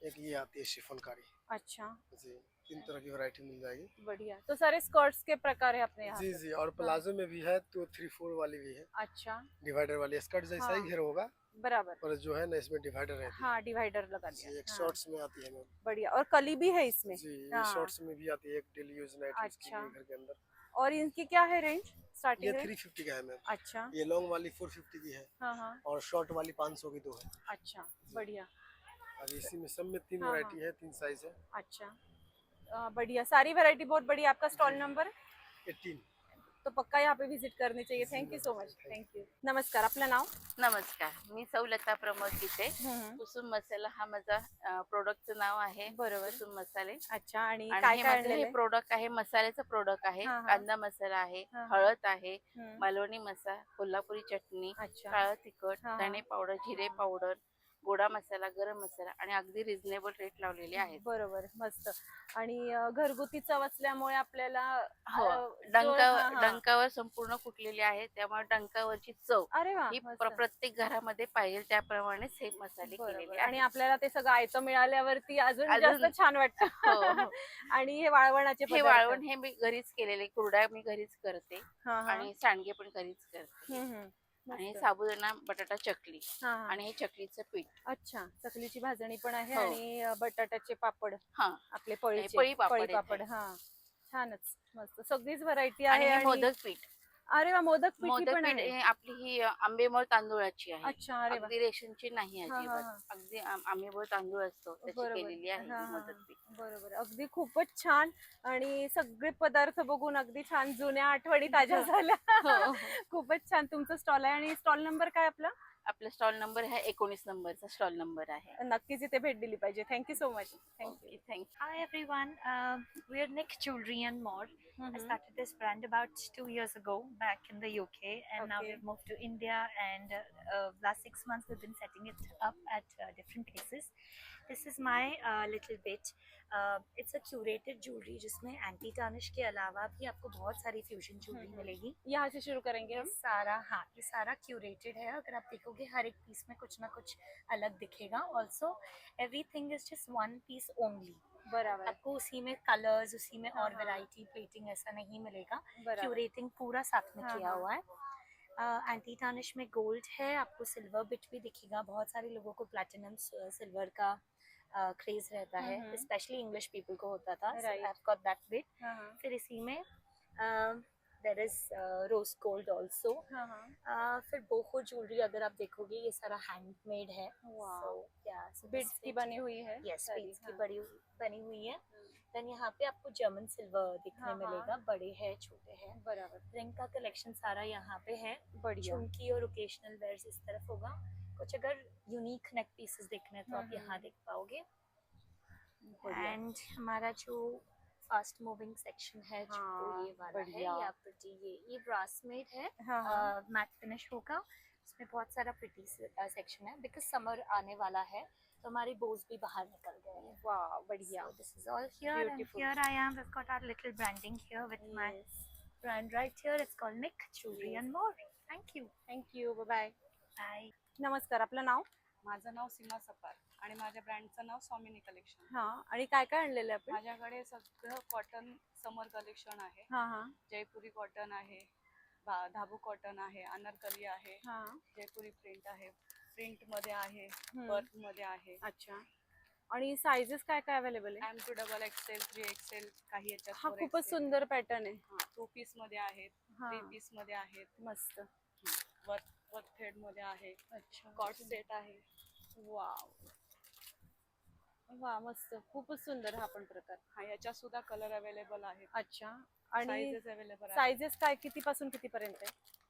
एक ये आती है शिफॉन कारी। अच्छा जी, 3 तरह की वैरायटी मिल जाएगी। बढ़िया। तो सारे स्कर्ट्स के प्रकार है अपने यहाँ जी पे? जी। और प्लाजो में भी है तो 3/4 वाली भी है। अच्छा डिवाइडर वाली स्कर्ट जैसा हाँ। ही घेर होगा, बराबर। पर जो है ना इसमें डिवाइडर रहती है। हाँ डिवाइडर लगा जी, दिया। एक हाँ, शॉर्ट्स में आती है मैम। बढ़िया। और कली भी है इसमें? जी, ये हाँ। शॉर्ट्स में भी आती है, एक डेली यूज नाइट यूज के अच्छा। लिए घर के अंदर। और इनकी क्या है रेंज ये स्टार्टिंग रेंज? 350 का है मैम। अच्छा ये लॉन्ग वाली 450 की है हाँ हाँ और शॉर्ट वाली 500 की 2 है। अच्छा बढ़िया। अब इसी में सब में 3 हाँ, वैरायटी है, 3 साइज है। अच्छा बढ़िया। सारी वैरायटी बहुत बढ़िया। आपका स्टॉल नंबर? 18। तो पक्का यहाँ पे विजिट करने चाहिए। Thank you so much. थँक्यू। नमस्कार, आपलं नाव? नमस्कार, मी सौलता प्रमोद गीते. कुसुम मसाला हा माझा प्रोडक्टचं नाव आहे. बरोबर. कुसुम मसाले. अच्छा आणि आणि काय हे काय माझं हे आणलेलं आहे? प्रोडक्ट आहे, मसाल्याचं प्रोडक्ट आहे. हा, हा. कांदा मसाला आहे, हा, हा. हळद आहे, हम्म. मालवणी मसाला, कोल्हापुरी चटणी, अच्छा काळं तिखट, हा, हा. धणे पावडर, जिरे पावडर, गोडा मसाला, गरम मसाला आणि अगदी रिझनेबल रेट लावलेले आहेत. बरोबर मस्त. आणि घरगुती चव असल्यामुळे आपल्याला हो, डंकावर संपूर्ण कुटलेले आहे, त्यामुळे डंकावरची चव अरे वा ही मस्त. प्रत्येक घरामध्ये पाहिजे त्याप्रमाणेच हे मसाले बरोबर. केलेले आणि आहेत. आपल्याला ते सगळं आयतं मिळाल्यावरती अजून अजून- जास्त छान वाटतं. हो, हो. आणि हे वाळवणाचे हे पदार्थ. वाळवण हे मी घरीच केलेले, कुरड्या मी घरीच करते हा, हा. आणि सांडगे पण घरीच करते. हम्म. आणि मस्त. साबुदाणा बटाटा चकली हा, हा. आणि हे चकलीचं पीठ. अच्छा चकलीची भाजणी पण आहे हो. आणि बटाट्याचे पापड हा आपले पळीचे पळी पापड पळी पापड येते. हा छानच मस्त. सगळीच व्हरायटी आणि आहे. हे मोदक पीठ. अरे वा मोदक पिठी मोदक पण पीठ आहे. हे आपली ही आंबेमोळ तांदूळाची आहे. अच्छा अरे वा अगदी रेशनची नाही हा, हा, अजिबात. हा. अगदी आंबेमोळ तांदूळ असतो त्याची बरोबर. केलेली आहे हा, ही हा, मोदक हा. पीठ. बरोबर. अगदी खूपच छान. आणि सगळे पदार्थ बघून अगदी छान जुन्या आठवणी ताज्या झाल्या. हो. खूपच छान तुमचं स्टॉल आहे. आणि स्टॉल नंबर काय आपला? आपला स्टॉल नंबर आहे 19 नंबरचा स्टॉल नंबर आहे. नक्कीच इथे भेट दिली पाहिजे. Thank you so much. Thank you. Thank you. Hi everyone, we are Nick Jewelry and More. I Mhm. started this brand about 2 years ago back in the UK, and now Okay. we've moved to India, and last 6 months we've been setting it up at different places. This is my little bit. It's a curated jewelry जिसमें anti tarnish के अलावा भी आपको बहुत सारी fusion jewellery मिलेगी. यहाँ से शुरू करेंगे हम. सारा हाँ ये सारा क्यूरेटेड है. अगर आप देखोगे हर एक पीस में कुछ ना कुछ अलग दिखेगा. Also everything is just one piece only. बराबर. आपको उसी में कलर्स, उसी में हाँ, और हाँ. वैरायटी प्लेटिंग ऐसा नहीं मिलेगा. बराबर. क्यूरेटिंग पूरा साथ में हाँ, किया हाँ. हुआ है. एंटी टार्निश में गोल्ड है. आपको सिल्वर बिट भी दिखेगा. बहुत सारे लोगों को प्लैटिनम सिल्वर का क्रेज रहता है, हम्म. स्पेशली इंग्लिश पीपल को होता था. So Right. I've got that bit. हाँ, हाँ. फिर इसी में there is rose gold also. हाँ, हाँ. फिर बोहो ज्वेलरी अगर आप देखोगे ये सारा हैंडमेड है. Wow. बिट्स की बनी हुई है. यस सारी, बीड्स की हाँ. बनी हुई है. देन यहाँ पे आपको जर्मन सिल्वर दिखने हाँ, हाँ. मिलेगा. बड़े हैं, छोटे हैं. बराबर. रिंग का कलेक्शन सारा यहाँ पे है. बढ़िया. झुमकी और ओकेशनल वेयर्स इस तरफ होगा. कुछ अगर यूनिक नेक पीसेस देखने हैं तो आप यहाँ देख पाओगे. एंड हमारा जो फास्ट मूविंग सेक्शन है जो हाँ, ये वाला है, बढ़िया. या प्रिटी ये ब्रास मेड है. हाँ, हाँ. मैट फिनिश होगा. इसमें बहुत सारा प्रिटी सेक्शन है बिकॉज समर आने वाला है तो हमारी बोज भी बाहर निकल गए हैं. वाह बढ़िया. So this is all here, and Beautiful. here I am. We've got our little branding here with my brand right here. It's called Nick Jewelry and More. Thank you. Thank you. Bye. Bye. नमस्कार, आपलं नाव? माझं नाव सीमा सपार आणि माझ्या ब्रँडचं नाव स्वामिनी collection. हा, आणि काय काय आणलेलं आहे आपण? माझ्याकडे सगळं कॉटन समर कलेक्शन आहे. हा हा जयपुरी कॉटन आहे, धाबू कॉटन आहे, अनारकली आहे, हा. जयपुरी प्रिंट आहे, प्रिंट मध्ये आहे, हम्म. वर्क मध्ये आहे. अच्छा, आणि साइजेस काय काय अवेलेबल आहे? M2 XL 3XL काही याच्यात हा 4XL. खूपच सुंदर पॅटर्न आहे. 2 पीस मध्ये आहेत, हा. 3 पीस मध्ये आहेत, मस्त. वर्क थ्रेड मध्ये आहे, अच्छा, कॉट सेट आहे. वाव, वा मस्त, खूपच सुंदर हा पण प्रकार. हा, याच्यात सुद्धा कलर अवेलेबल आहेत. अच्छा, आणि साइजेस अवेलेबल आहेत. साइजेस काय किती पासून किती पर्यंत आहे?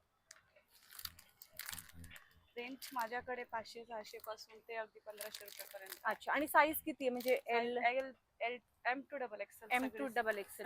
रेंज माझ्याकडे 500-600 पासून ते अगदी 1500 रुपयापर्यंत. अच्छा, आणि साईज किती आहे? म्हणजे एल M2 XL M2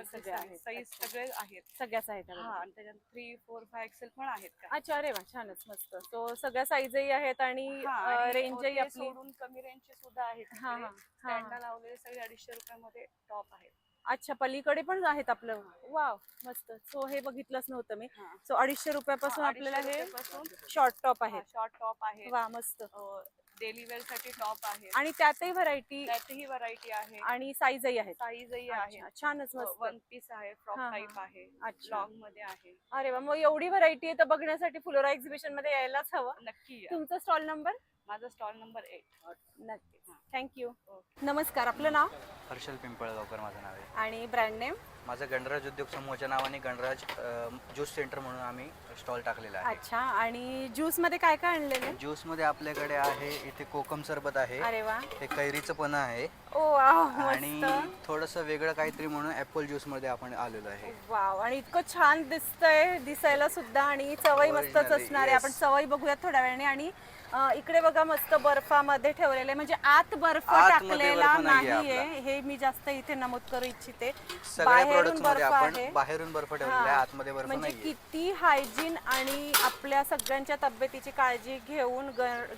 सगळे आहेत. साईज अच्छा. सगळे आहेत. सगळ्याच आहेत हा, available. आणि त्याच्यात 3, 4, 5 XL पण आहेत का? अच्छा, अरे वा, छानच, मस्त. तो सगळ्या साईजही आहेत आणि रेंजही ते आपली. सोडून कमी रेंजचे सुद्धा आहेत. हा हा स्टँडला लावलेले सगळे 250 रुपयामध्ये टॉप आहेत. अच्छा, पलीकडे पण आहेत आपलं. वाव, मस्त. सो हे बघितलंच नव्हतं मी. हा. सो 250 रुपयापासून हा, आपल्याला 250 हे रुपयापासून शॉर्ट टॉप आहेत. शॉर्ट टॉप आहे, वा, मस्त. डेली वेअर साठी टॉप आहे, आणि त्यातही व्हरायटी त्यातही व्हरायटी आहे, आणि साईजही आहेत. साईजही आहे. अच्छा, छानच, मस्त. वन पीस आहे, फ्रॉक हा, हा. टाईप आहे, अच्छा. लॉंग मध्ये आहे. अरे वा, मग एवढी व्हरायटी आहे तर बघण्यासाठी फ्लोरा एक्झिबिशन मध्ये यायलाच हवं. नक्की या. तुमचा स्टॉल नंबर? माझा स्टॉल नंबर 8. नक्कीच. थँक्यू. नमस्कार, आपलं नाव? हर्षल पिंपळगावकर माझं नाव आहे. आणि ब्रँड नेम? माझं गणराज उद्योग समूहाच्या नावाने गणराज ज्यूस सेंटर म्हणून आम्ही स्टॉल टाकलेला आहे. अच्छा, आणि ज्यूस मध्ये काय काय आणलेलं? ज्यूसमध्ये आपल्याकडे आहे इथे कोकम सरबत आहे, अरे वा, हे कैरीचं पण आहे, ओ वाव, आणि मस्त. थोडंसं वेगळं काहीतरी म्हणून ॲपल ज्यूसमध्ये आपण आलेलो आहे. वाव, आणि इतकं छान दिसतंय दिसायला सुद्धा, आणि चवही मस्तच Originally, असणार आहे. yes. आपण चवही बघूयात थोड्या वेळाने. आणि इकडे बघा, मस्त बर्फामध्ये ठेवलेले, म्हणजे आत बर्फ आतमध्ये टाकलेला बर्फ नाहीये नाहीये, हे मी जास्त इथे नमूद करू इच्छिते. सगळ्या बाहेरून प्रोडक्ट्स मध्ये बर्फ आपण आहे. बाहेरून बर्फ ठेवलेला आहे, हा. आतमध्ये बर्फ म्हणजे नाहीये. किती हायजीन आणि आपल्या सगळ्यांच्या तब्येतीची काळजी घेऊन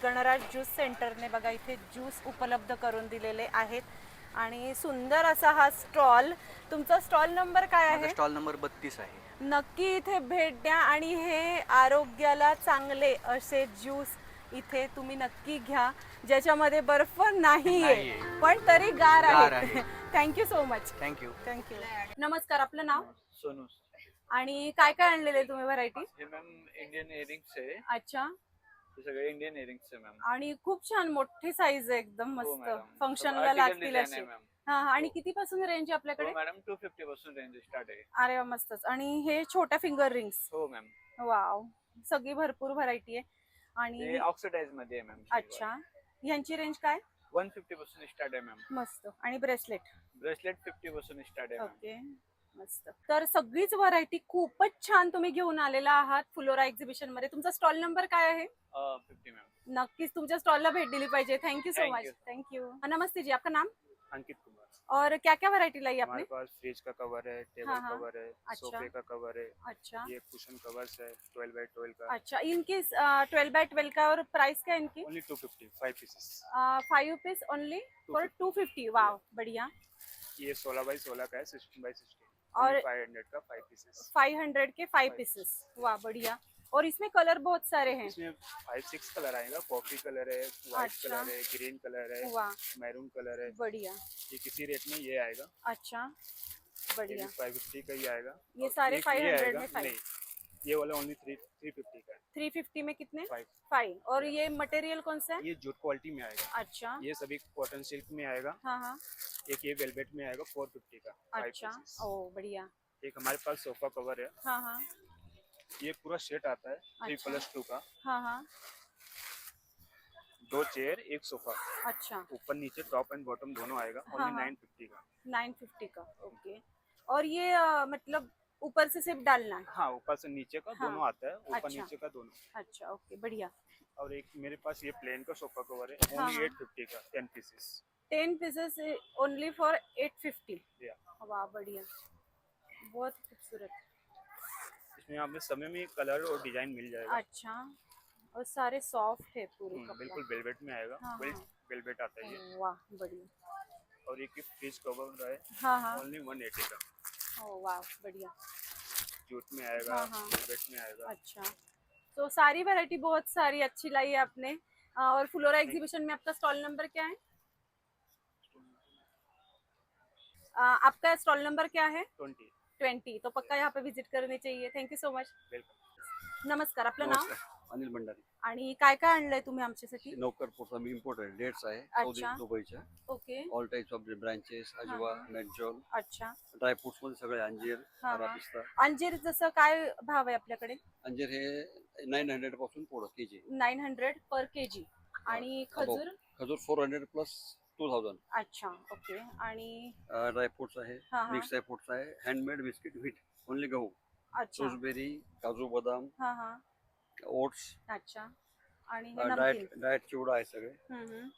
गणराज ज्यूस सेंटरने बघा इथे ज्यूस उपलब्ध करून दिलेले आहेत. आणि सुंदर असा हा स्टॉल. तुमचा स्टॉल नंबर काय आहे? स्टॉल नंबर 32 आहे. नक्की इथे भेट द्या आणि हे आरोग्याला चांगले असे ज्यूस इथे तुम्ही नक्की घ्या, ज्याच्यामध्ये बर्फ नाहीये पण तरी गार आहे. Thank you so much. Thank you. Thank you. नमस्कार, आपलं नाव? सोनू. आणि काय काय आणलेले तुम्ही व्हरायटी? हे मॅम इंडियन इयरिंग्स आहे. अच्छा, हे सगळे इंडियन इयरिंग्स आहे मॅम. आणि खूप छान मोठी साईज आहे, एकदम हो मस्त, मॅडम. फंक्शनला Article लागतील design अशी. आहे मॅम. हा हा, आणि किती पासून रेंज आपल्याकडे? हो मॅडम, 250 पासून रेंज स्टार्ट आहे. अरे वा, मस्तच. आणि हे छोट्या फिंगर रिंग्स? हो मॅम. वाव, सगळी भरपूर व्हरायटी आहे. आणि हे ऑक्सिडाइज मध्ये आहे मॅम. अच्छा, यांची रेंज काय? 150 पासून स्टार्ट आहे मॅम. मस्त. आणि ब्रेसलेट? ब्रेसलेट 50 पासून स्टार्ट आहे मॅम. ओके, मस्त. तर सगळीच व्हरायटी खूपच छान तुम्ही घेऊन आलेला आहात फ्लोरा एक्झिबिशन मध्ये. तुमचा स्टॉल नंबर काय आहे? 50 मॅम. नक्कीच तुमच्या स्टॉलला भेट दिली पाहिजे. Thank you so Thank much. you. Thank you. नमस्ते जी, आपका नाम? अंकित कुमार. और क्या क्या वैरायटी लाई आपने? हमारे पास फ्रिज का कवर है, टेबल हाँ, हाँ. कवर है, अच्छा. सोफे का कवर है, अच्छा ये कुशन कवर्स है 12x12 का. अच्छा, इनकी 12x12 का, और प्राइस क्या है इनकी? Only 250, 5 pieces. 5 piece only for 250. Wow, बढ़िया. ये 16x16 का है, 16x16. और 500 का 5 पीसेस. 500 के 5 पीसेस. वाह, बढ़िया. और इसमें कलर बहुत सारे हैं. इसमें 5-6 कलर आएगा. कॉफी कलर है, व्हाइट अच्छा. कलर है, ग्रीन कलर है, वाह, मैरून कलर है. बढ़िया. ये किसी रेट में ये आएगा. अच्छा, ये बढ़िया. 550 का ही आएगा. ये और सारे एक 500 आएगा. में 5. नहीं, ये वाला ओनली 350 का है. 350 में कितने? 5. 5. और ये मटेरियल कौन सा है? ये जूट क्वालिटी में आएगा. अच्छा, ये सभी कॉटन सिल्क में आएगा. हाँ हाँ. एक ये वेलवेट में आएगा 450 का. 5 अच्छा, pieces. ओ बढ़िया. एक हमारे पास सोफा कवर है. हाँ हाँ. ये पूरा सेट आता है 3+2 का. हाँ हाँ. 2 चेयर, 1 सोफा. अच्छा, ऊपर नीचे टॉप एंड बॉटम दोनों आएगा. हाँ, ओनली हाँ. 950 का. 950 का. ओके. और ये मतलब ऊपर से सिर्फ डालना है? हाँ, ऊपर से नीचे का हाँ. दोनों आता है. ऊपर अच्छा. नीचे का दोनों. अच्छा, ओके, बढ़िया. और एक मेरे पास ये प्लेन का सोफा कवर है. हाँ, ओनली हाँ. 850 का, 10 पीसेस. 10 pieces only for 850. या. वाह, बढ़िया, बहुत खूबसूरत. इसमें आपने समय में कलर और डिजाइन मिल जाएगा. अच्छा, और सारे सॉफ्ट है पूरे कपड़ा. बिल्कुल वेलवेट में आएगा. हाँ, हाँ. वेलवेट आता है ये. वाह, बढ़िया. और एक फ्रिज कवर है. हाँ हाँ. ओनली 180 का. ओ वाह, बढ़िया. जूट में आएगा. हाँ, हाँ. वेलवेट में आएगा. अच्छा, तो सारी वैरायटी बहुत सारी अच्छी लाई है आपने. और फ्लोरा एग्जीबिशन में आपका स्टॉल नंबर क्या है? आपका स्टॉल नंबर क्या है? 20. तो पक्का यहाँ पे विजिट करने चाहिए. Thank you so much. नमस्कार, आपलं नाव? अनिल भंडारी. आणि काय काय आणलंय तुम्ही आमच्यासाठी? नौकरपूरचा मी इम्पोर्ट आहे. डेट्स आहे सौदी अच्छा. दुबईच्या. Okay. All types of branches, अजवा, मेंटोल. अच्छा. ड्राय फ्रुट्स मध्ये सगळे अंजीर, हा, हरा हा. पिस्ता. अंजीर जसं काय भाव आहे आपल्याकडे? अंजीर हे 900 पासून पुढं केजी. 900 पर केजी. आणि खजूर? खजूर 400 प्लस 2000. अच्छा, ओके. आणि ड्राय फ्रुट्स आहे, हा, हा. मिक्स ड्राय फ्रुट्स आहे, हँडमेड बिस्किट व्हीट ओनली गहू, अच्छा. रोजबेरी, काजू बदाम, हा हा. ओट्स. अच्छा. आणि हे नमकीन. डाएट चिवडा आहे सगळे हम्म.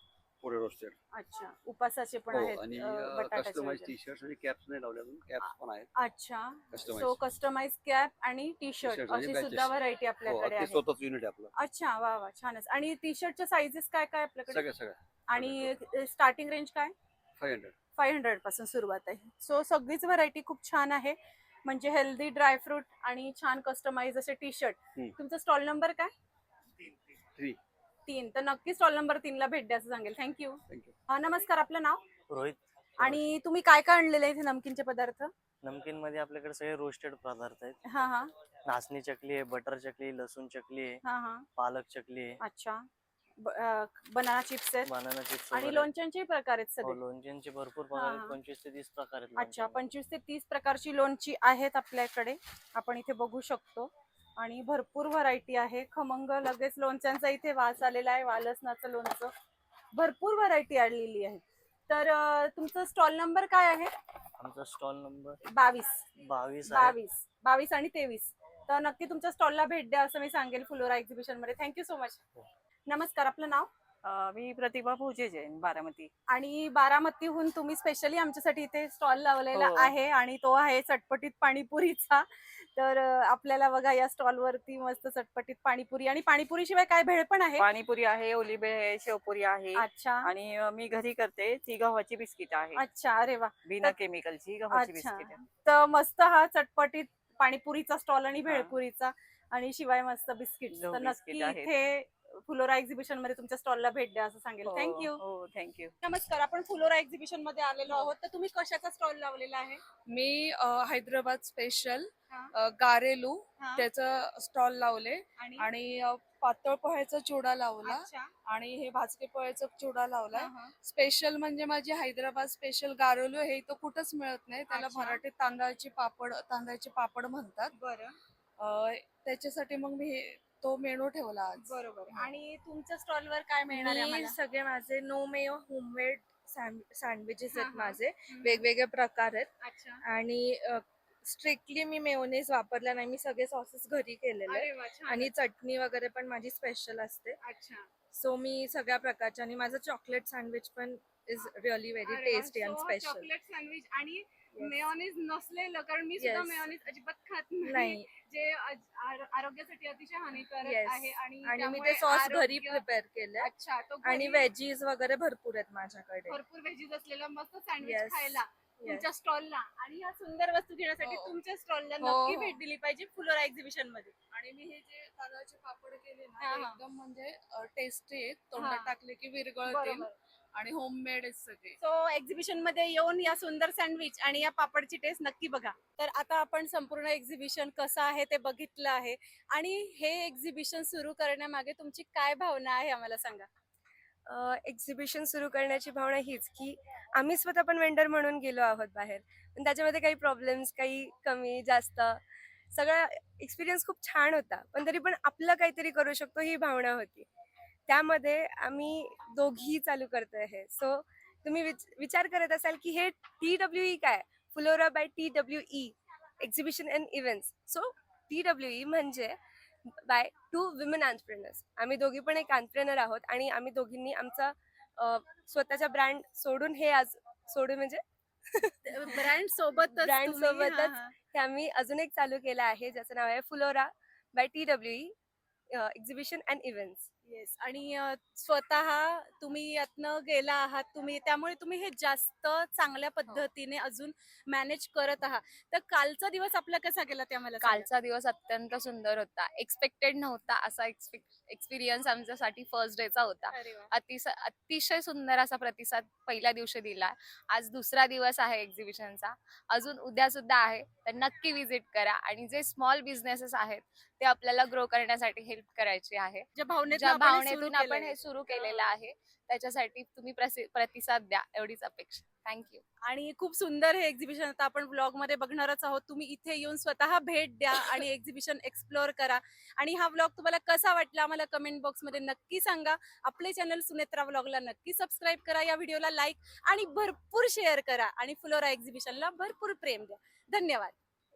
पुरे रोस्टेड. अच्छा. उपासाचे पण हो, आहेत. आणि बटाट्याचे कस्टमाइज वगैरे. टी शर्ट आणि कॅप्स नाही लावले अजून. कॅप्स पण आहेत. अच्छा. Customized. सो कस्टमाइज कॅप आणि टी शर्ट T-shirt आणि अशी patches. सुद्धा व्हरायटी हो, आपल्याकडे ते आहे. स्वतःच युनिट आहे आपलं. अच्छा, वा वा, छानच. आणि टी शर्टच्या साइजेस काय काय आपल्याकडे? सगळं आणि स्टार्टिंग रेंज काय? 500. 500 पासून सुरुवात आहे. सो सगळीच व्हरायटी खूप छान आहे. म्हणजे हेल्दी ड्रायफ्रूट आणि छान कस्टमाइज असे टी शर्ट. तुमचा स्टॉल नंबर काय? 3. तर नक्की स्टॉल नंबर 3 ला भेट द्यायचं सांगेल. थँक्यू. नमस्कार, आपलं नाव? रोहित. आणि तुम्ही काय काय आणलेले इथे नमकीनचे पदार्थ? नमकीन मध्ये आपल्याकडे सगळे रोस्टेड पदार्थ आहेत. हा हा. नाचणी चकली आहे, बटर चकली, लसूण चकली आहे, हा हा. पालक चकली आहे. अच्छा. बनाना चिप्स आहेत. बनाना चिप्स आणि लोणच्यांचे प्रकार आहेत सगळे. लोणच्यांचे भरपूर हा, प्रकार आहेत. हा. 25 ते 30 प्रकार आहेत. अच्छा, 25 ते 30 प्रकारची लोणची आहेत आपल्याकडे. आपण इथे बघू शकतो. आणि भरपूर व्हरायटी आहे. खमंग लगेच लोणच्यांचा इथे वास आलेला आहे. वालसनाचं लोणचं, भरपूर व्हरायटी आणलेली आहे. तर तुमचा स्टॉल नंबर काय आहे? आमचा स्टॉल नंबर 22 आहे. 22 आणि 23. तर नक्की तुमच्या स्टॉलला भेट द्या असं मी सांगेल फ्लोरा एक्झिबिशन मध्ये. Thank you so much. नमस्कार, आपलं नाव? मी प्रतिभा भोजे जैन, बारामती. आणि बारामतीहून तुम्ही स्पेशली आमच्यासाठी इथे स्टॉल लावलेला हो. आहे आणि तो आहे चटपटीत पाणीपुरीचा. तर आपल्याला बघा या स्टॉल वरती मस्त चटपटीत पाणीपुरी, आणि पाणीपुरी शिवाय काय भेळ पण आहे? पाणीपुरी आहे, ओली भेळ आहे, शेवपुरी आहे. अच्छा. आणि मी घरी करते ती गव्हाची बिस्किट आहे. अच्छा, अरे वा. बिना केमिकलची गव्हाची अच्छा. बिस्किट आहे. तर मस्त हा चटपटीत पाणीपुरीचा स्टॉल आणि भेळपुरीचा, आणि शिवाय मस्त बिस्किट. गहू तर बिस्किट नक्की आहेत. इथे फ्लोरा एक्झिबिशन मध्ये तुमच्या स्टॉलला भेट द्या असं सांगेल. हो, थँक्यू. हो, थँक्यू. नमस्कार, आपण फ्लोरा एक्झिबिशन मध्ये आलेलो आहोत. तर तुम्ही कशाचा स्टॉल लावलेला आहे? मी हैदराबाद स्पेशल हा. गारेलू हा. त्याचं स्टॉल लावले आणि पातळ पोह्याचा चिवडा लावला अच्छा. आणि हे भाजके पोह्याचा चिवडा लावलाय. हा, हा. स्पेशल म्हणजे माझी हैदराबाद स्पेशल गारेलू हे इथं कुठंच मिळत नाही. त्याला अच्छा. मराठीत तांदळाचे पापड म्हणतात. बरं. त्याच्यासाठी मग मी तो मेनू ठेवला आज. बरोबर. आणि तुमच्या स्टॉलवर काय मिळणार आहे मी आम्हाला? सगळे माझे नो मेयो होममेड सँडविचेस हा, आहेत हा. माझे. वेगवेगळे प्रकार आहेत. अच्छा. आणि स्ट्रिक्टली मी मेयोनेज वापरला नाही. मी सगळे सॉसेस घरी केलेले अरे आहेत. वा, छान. आणि चटणी वगैरे पण माझी स्पेशल असते. अच्छा. सो मी सगळ्या प्रकारचे, आणि माझं चॉकलेट सँडविच पण इज रिअली व्हेरी अरे वा. Tasty and So, special. Chocolate sandwich आणि मेयोनीज नसलेलं, कारण मी सुद्धा Yes. मेयोनीज अजिबात खात नाही, नाही. जे आरोग्यासाठी अतिशय हानिकारक Yes. आहे. आणि आणि मी त्यामुळे ते सॉस घरी आरोग्य- प्रिपेअर केले. अच्छा. तो आणि घरी व्हेजीज वगैरे भरपूर आहेत माझ्याकडे. भरपूर व्हेजीज असलेला मस्त सँडविच Yes. खायला तुमच्या Yes. स्टॉलला, आणि या सुंदर वस्तू घेण्यासाठी हो. तुमच्या स्टॉलला हो, नक्की हो. भेट दिली पाहिजे फ्लोरा एक्झिबिशन मध्ये. आणि मी हे जे तांदळाचे पापड केले हा, ना ते हा. एकदम म्हणजे टेस्टी आहेत. तोंडात हा. टाकले की विरघळतील बरोबर. आणि होममेड आहेत सगळे. सो एक्झिबिशन मध्ये येऊन या सुंदर सँडविच आणि या पापडची टेस्ट नक्की बघा. तर आता आपण संपूर्ण एक्झिबिशन कसं आहे ते बघितलं आहे, आणि हे एक्झिबिशन सुरू करण्यामागे तुमची काय भावना आहे आम्हाला सांगा. एक्झिबिशन सुरू करण्याची भावना हीच की आम्ही स्वतः पण वेंडर म्हणून गेलो आहोत बाहेर, पण त्याच्यामध्ये काही प्रॉब्लेम्स, काही कमी जास्त, सगळा एक्सपिरियन्स खूप छान होता. पण तरी पण आपलं काहीतरी करू शकतो ही भावना होती. त्यामध्ये आम्ही दोघी चालू करतोय हे. सो तुम्ही विचार करत असाल की हे TWE काय, flora by TWE exhibition and events. So TWE म्हणजे बाय 2 विमेन एंटरप्रेनर्स. आम्ही दोघी पण एक एंटरप्रेनर आहोत, आणि आम्ही दोघींनी आमचा स्वतःचा ब्रँड सोडून म्हणजे ब्रँड सोबतच हे आम्ही अजून एक चालू केलं आहे, ज्याचं नाव आहे flora by TWE exhibition and events. Yes. आणि स्वतः तुम्ही यातनं गेला आहात, त्यामुळे तुम्ही हे जास्त चांगल्या पद्धतीने अजून मॅनेज करत आहात. तर कालचा दिवस आपला कसा गेला ते आम्हाला सांगा. कालचा दिवस अत्यंत सुंदर होता. एक्सपेक्टेड नव्हता असा एक्सपिरियन्स आमच्यासाठी फर्स्ट डेचा होता. अरे वा. अतिशय सुंदर असा प्रतिसाद पहिल्या दिवशी दिला. आज दुसरा दिवस आहे एक्झिबिशनचा. अजून उद्या सुद्धा आहे, तर नक्की विजिट करा. आणि जे स्मॉल बिझनेसेस आहेत ते आपल्याला ग्रो करण्यासाठी हेल्प करायची आहे. ज्या भावनेतून ज्या आपण हे भावनेतून सुरू आपण केलंय. हे सुरू केलेलं आहे त्याच्यासाठी तुम्ही प्रतिसाद द्या एवढीच अपेक्षा. थँक्यू. आणि खूप सुंदर हे एक्झिबिशन आता आपण ब्लॉग मध्ये बघणारच आहोत. तुम्ही इथे येऊन स्वतः भेट द्या आणि एक्झिबिशन एक्सप्लोअर करा. आणि हा ब्लॉग तुम्हाला कसा वाटला आम्हाला कमेंट बॉक्स मध्ये नक्की सांगा. आपले चॅनल सुनेत्रा ब्लॉगला नक्की सबस्क्राईब करा, या व्हिडिओला लाईक आणि भरपूर शेअर करा आणि फ्लोरा एक्झिबिशनला भरपूर प्रेम द्या. धन्यवाद.